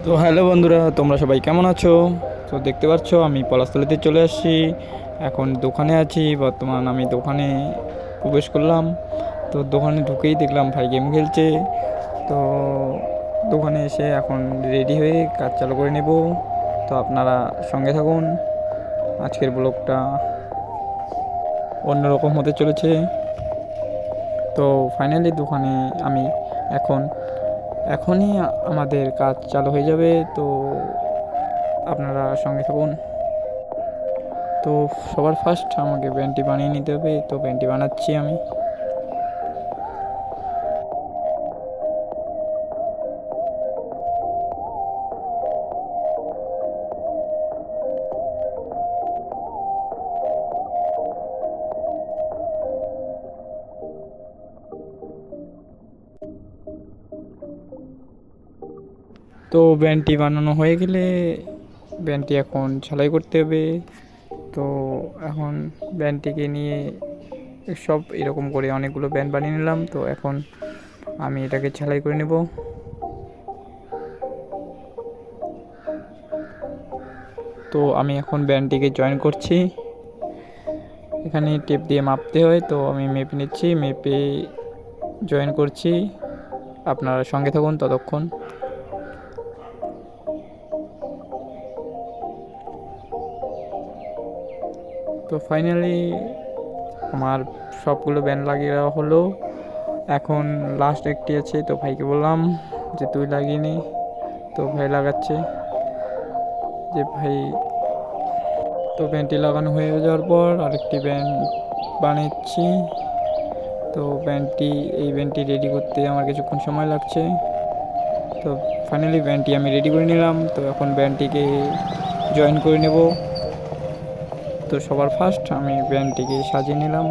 তো হ্যালো বন্ধুরা, তোমরা সবাই কেমন আছো? তো দেখতে পাচ্ছ আমি পলাশতলাতে চলে আসছি। এখন দোকানে আছি, বর্তমান আমি দোকানে প্রবেশ করলাম। তো দোকানে ঢুকেই দেখলাম ভাই গেম খেলছে। তো দোকানে এসে এখন রেডি হয়ে কাজ চালু করে নেব। তো আপনারা সঙ্গে থাকুন। আজকের ব্লগটা অন্যরকম হতে চলেছে। তো ফাইনালি দোকানে আমি এখন এখনই আমাদের কাজ চালু হয়ে যাবে। তো আপনারা সঙ্গে থাকুন। তো সবার ফার্স্ট আমাকে প্যান্টটি বানিয়ে নিতে হবে, তো প্যান্টটি বানাচ্ছি আমি। তো প্যান্টটি বানানো হয়ে গেলে প্যান্টটি এখন সেলাই করতে হবে। তো এখন প্যান্টটিকে নিয়ে সব এরকম করে অনেকগুলো প্যান্ট বানিয়ে নিলাম। তো এখন আমি এটাকে সেলাই করে নেব। তো আমি এখন ব্যান্ডটিকে জয়েন করছি। এখানে টেপ দিয়ে মাপতে হয়, তো আমি মেপে নিচ্ছি, মেপে জয়েন করছি। আপনারা সঙ্গে থাকুন ততক্ষণ। তো ফাইনালি আমার সবগুলো ব্যান্ড লাগিয়ে দেওয়া হলো। এখন লাস্ট একটি আছে, তো ভাইকে বললাম যে তুই লাগিয়ে নি। তো ভাই লাগাচ্ছে, যে ভাই। তো ব্যান্ডটি লাগানো হয়ে যাওয়ার পর আরেকটি ব্যান্ড বানিয়েছি। তো এই ব্যান্ডটি রেডি করতে আমার কিছুক্ষণ সময় লাগছে। তো ফাইনালি ব্যান্ডটি আমি রেডি করে নিলাম। তো এখন ব্যান্ডটিকে জয়েন করে নেব। তো সবার ফার্স্ট আমি ব্যান্ডটিকে সাজিয়ে নিলাম।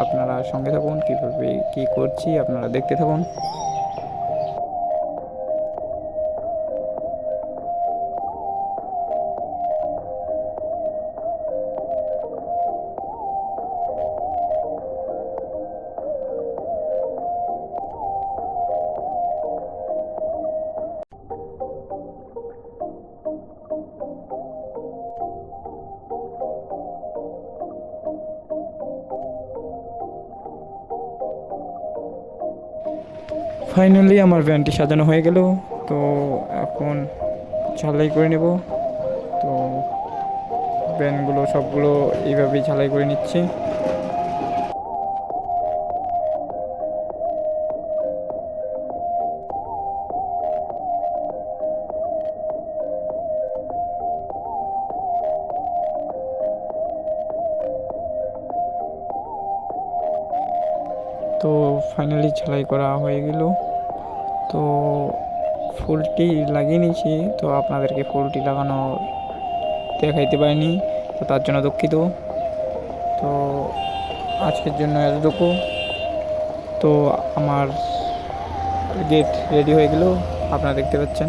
আপনারা সঙ্গে থাকুন, কীভাবে কী করছি আপনারা দেখতে থাকুন। ফাইনালি আমার ব্যান্ডটি সাজানো হয়ে গেল। তো এখন ঝালাই করে নেব। তো ব্যান্ডগুলো সবগুলো এইভাবেই ঝালাই করে নিচ্ছি। তো ফাইনালি ঝালাই করা হয়ে গেল। তো ফুলটি লাগিয়ে নিয়েছি, তো আপনাদেরকে ফুলটি লাগানো দেখাইতে পারিনি, তো তার জন্য দুঃখিত। তো আজকের জন্য এতটুকু। তো আমার গেট রেডি হয়ে গেল, আপনারা দেখতে পাচ্ছেন।